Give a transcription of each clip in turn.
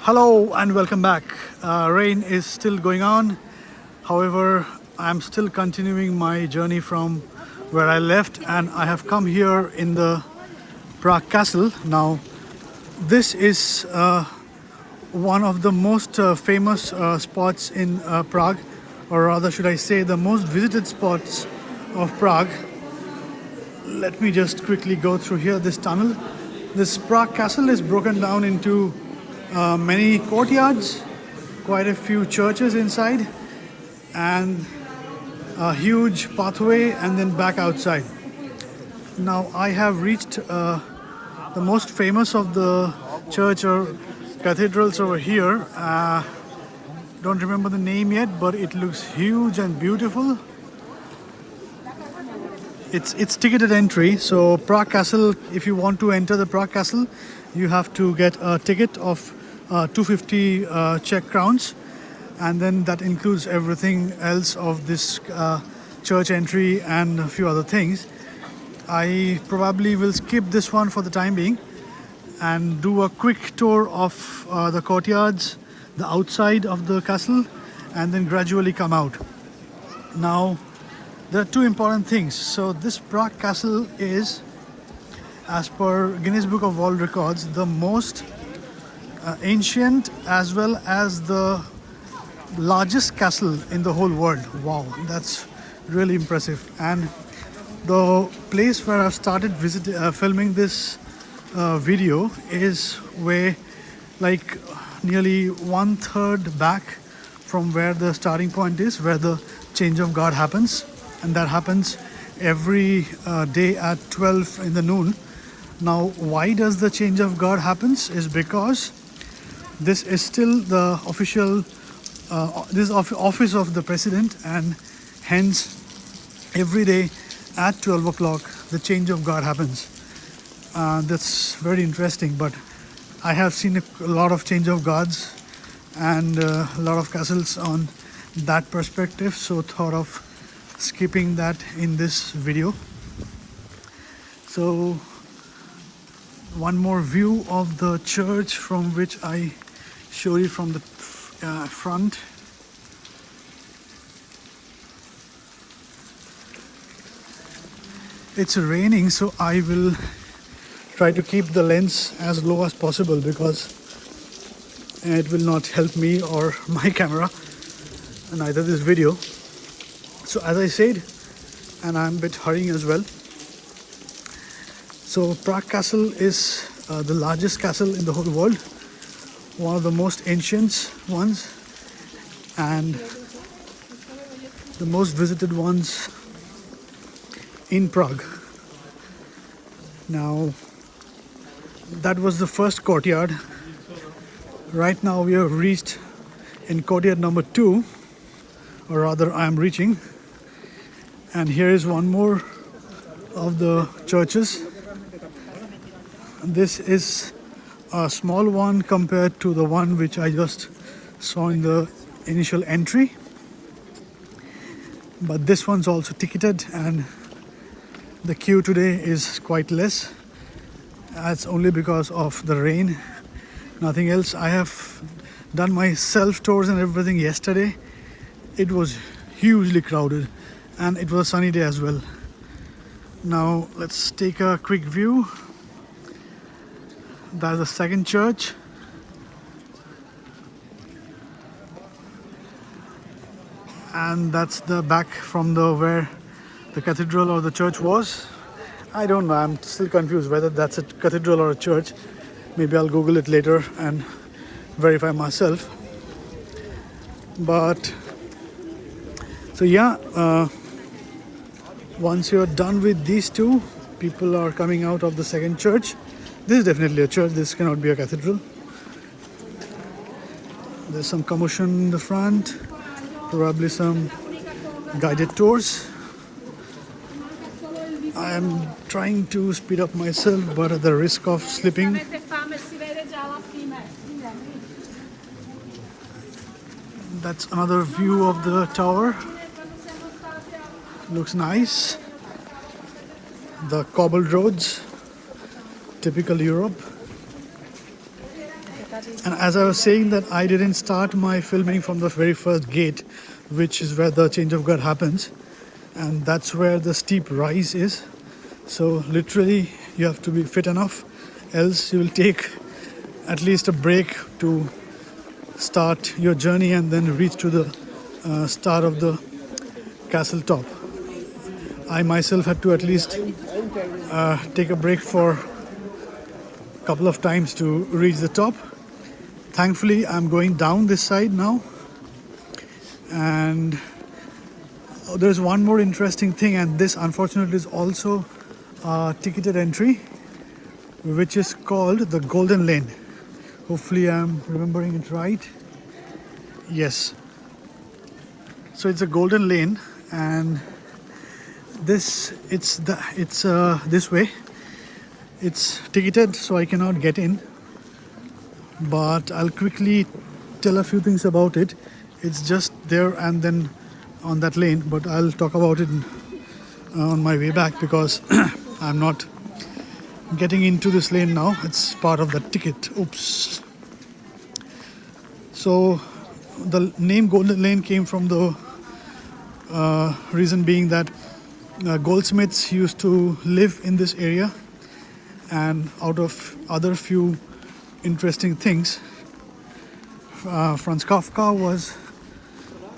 Hello and welcome back. Rain is still going on. However, I'm still continuing my journey from where I left, and I have come here in the Prague Castle. Now, this is one of the most famous spots in Prague, or rather, should I say, the most visited spots of Prague. Let me just quickly go through here, this tunnel. This Prague Castle is broken down into many courtyards, quite a few churches inside, and a huge pathway, and then back outside. Now I have reached the most famous of the church or cathedrals over here. Don't remember the name yet, but it looks huge and beautiful. It's ticketed entry, so Prague Castle, if you want to enter the Prague Castle, you have to get a ticket of 250 Czech crowns, and then that includes everything else of this church entry and a few other things. I probably will skip this one for the time being and do a quick tour of the courtyards, the outside of the castle, and then gradually come out. Now, there are two important things. So this Prague Castle is, as per Guinness Book of World Records, the most ancient as well as the largest castle in the whole world. Wow, that's really impressive. And the place where I've started filming this video is way, like, nearly 1/3 back from where the starting point is, where the change of guard happens, and that happens every day at 12 in the noon. Now, why does the change of guard happens is because this is still the official office of the president, and hence every day at 12 o'clock the change of guard happens. That's very interesting, but I have seen a lot of change of guards and a lot of castles on that perspective, so thought of skipping that in this video. So one more view of the church from which I show you from the front. It's raining, so I will try to keep the lens as low as possible because it will not help me or my camera, neither this video. So as I said, and I'm a bit hurrying as well, so Prague Castle is the largest castle in the whole world, one of the most ancient ones, and the most visited ones in Prague. Now, that was the first courtyard. Right now we have reached in courtyard number 2, or rather I am reaching, and here is one more of the churches. This is a small one compared to the one which I just saw in the initial entry, but this one's also ticketed, and the queue today is quite less. That's only because of the rain, nothing else. I have done my self tours and everything yesterday. It was hugely crowded, and it was a sunny day as well. Now let's take a quick view. That's the second church. And that's the back from the where the cathedral or the church was. I don't know, I'm still confused whether that's a cathedral or a church. Maybe I'll Google it later and verify myself. But so yeah, once you're done with these two, people are coming out of the second church. This is definitely a church, this cannot be a cathedral. There's some commotion in the front, probably some guided tours. I am trying to speed up myself, but at the risk of slipping. That's another view of the tower. Looks nice. The cobbled roads, typical Europe. And as I was saying that I didn't start my filming from the very first gate, which is where the change of guard happens, and that's where the steep rise is. So literally you have to be fit enough, else you will take at least a break to start your journey and then reach to the start of the castle top. I myself had to at least take a break for a couple of times to reach the top. Thankfully, I'm going down this side now, and there's one more interesting thing, and this unfortunately is also a ticketed entry, which is called the Golden Lane. Hopefully I'm remembering it right. Yes. So it's a golden lane, and it's this way. It's ticketed, so I cannot get in. But I'll quickly tell a few things about it. It's just there and then on that lane, but I'll talk about it on my way back because I'm not getting into this lane now. It's part of the ticket. Oops. So the name Golden Lane came from the reason being that goldsmiths used to live in this area, and out of other few interesting things, Franz Kafka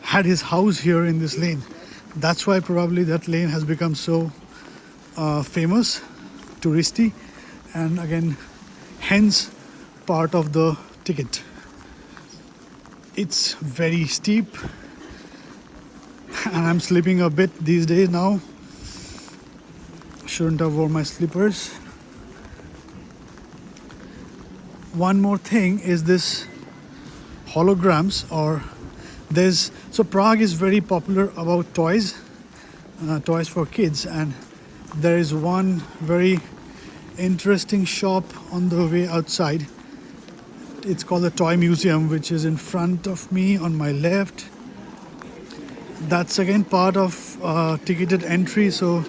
had his house here in this lane. That's why probably that lane has become so famous, touristy, and again hence part of the ticket. It's very steep and I'm slipping a bit these days now. Shouldn't have worn my slippers. One more thing is this holograms, or so Prague is very popular about toys for kids, and there is one very interesting shop on the way outside. It's called the Toy Museum, which is in front of me on my left. That's again part of ticketed entry, so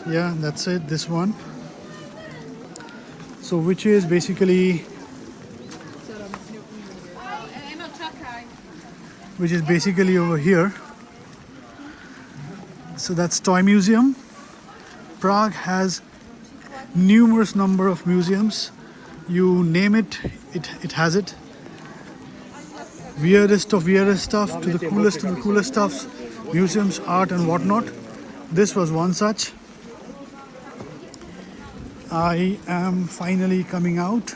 yeah, that's it, this one. So which is basically over here. So that's Toy Museum. Prague has numerous number of museums. You name it, it has it. Weirdest of weirdest stuff to the coolest stuffs, museums, art and whatnot. This was one such. I am finally coming out,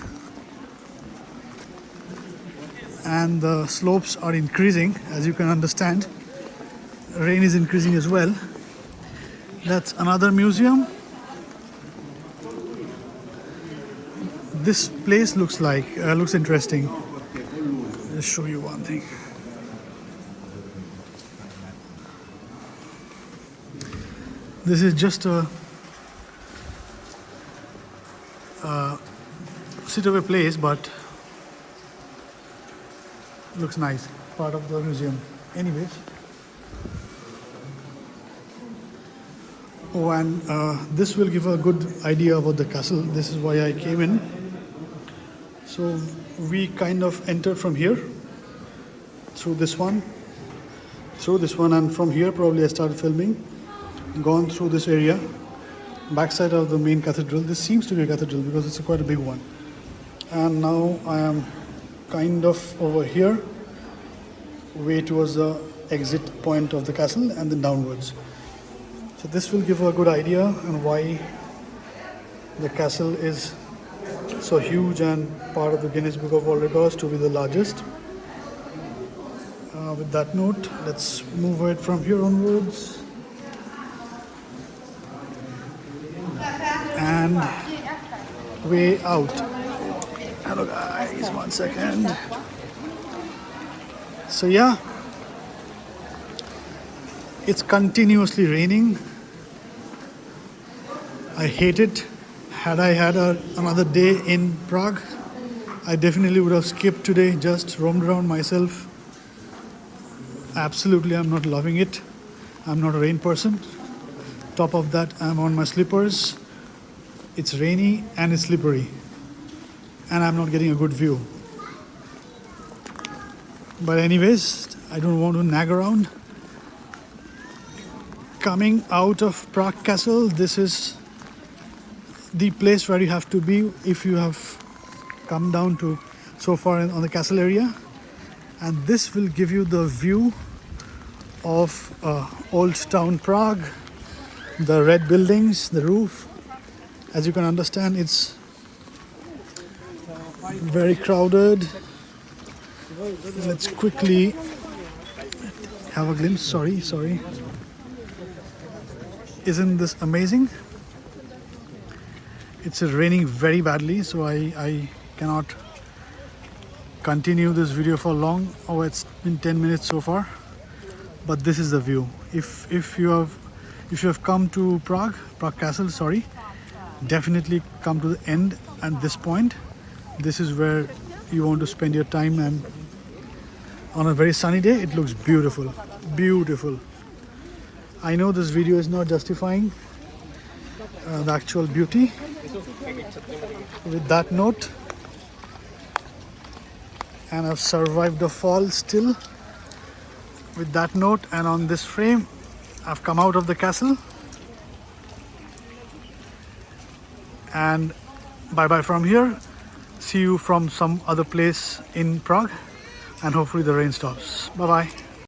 and the slopes are increasing, as you can understand. Rain is increasing as well. That's another museum. This place looks interesting. Just show you one thing. This is just a sit-away place, but looks nice. Part of the museum. Anyways. Oh, and this will give a good idea about the castle. This is why I came in. So we kind of entered from here, through this one, and from here probably I started filming, gone through this area, backside of the main cathedral. This seems to be a cathedral because it's quite a big one. And now I am kind of over here, way towards the exit point of the castle and then downwards. So this will give a good idea on why the castle is so huge and part of the Guinness Book of World Records to be the largest. With that note, let's move ahead from here onwards. And way out. Hello guys, 1 second. So yeah, it's continuously raining. I hate it. Had I had another day in Prague, I definitely would have skipped today, just roamed around myself. Absolutely, I'm not loving it. I'm not a rain person. Top of that, I'm on my slippers. It's rainy and it's slippery. And I'm not getting a good view. But anyways, I don't want to nag around. Coming out of Prague Castle, this is the place where you have to be if you have come down to so far on the castle area. And this will give you the view of old town Prague, the red buildings, the roof. As you can understand, it's very crowded. Let's quickly have a glimpse. Sorry. Isn't this amazing? It's raining very badly, so I cannot continue this video for long. Oh, it's been 10 minutes so far. But this is the view. If you have come to Prague Castle, sorry, definitely come to the end at this point. This is where you want to spend your time, and on a very sunny day it looks beautiful. I know this video is not justifying the actual beauty. With that note, and I've survived the fall still. With that note, and on this frame, I've come out of the castle. And bye-bye from here. See you from some other place in Prague, and hopefully the rain stops. Bye-bye.